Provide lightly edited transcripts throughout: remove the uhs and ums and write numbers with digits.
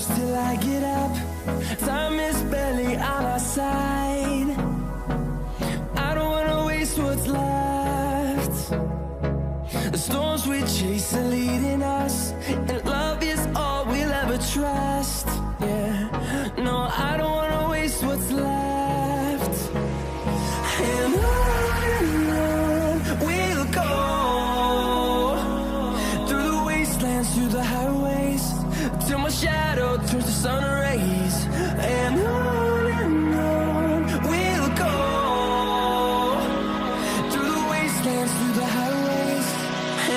push till I get up. Time is barely on our side. I don't wanna waste what's left. The storms we chase are leading us, and love is all we'll ever trust. Yeah, no, I don't wanna waste what's left. And on we'll go, through the wastelands, through the highways, till my shadow turns to sun rays. And on we'll go, through the wastelands, through the highways,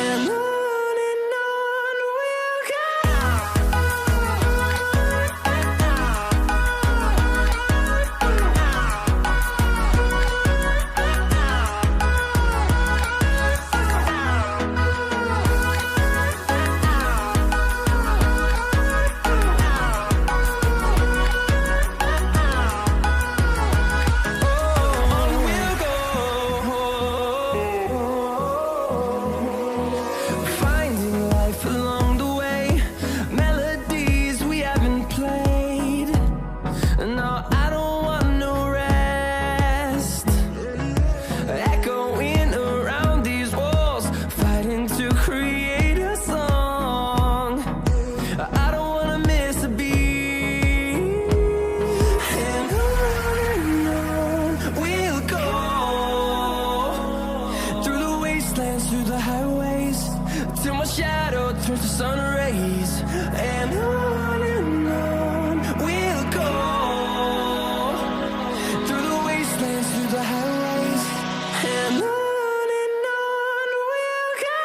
and on we'll go. Finding life along the way, melodies we haven't played. No, I don't want no rest. Echoing around these walls, fighting to create a song. I don't wanna miss a beat. And on we'll go, through the wastelands, through the highways, till my shadow turns to sun rays. And on we'll go, through the wastelands, through the highways, and on we'll go.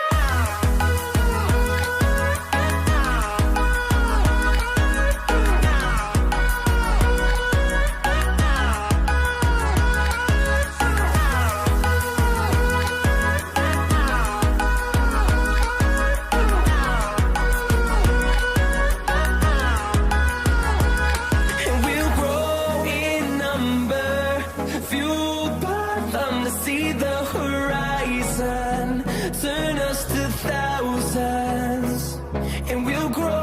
And we'll grow in number, fueled by them to see the horizon, turn us to thousands. And we'll grow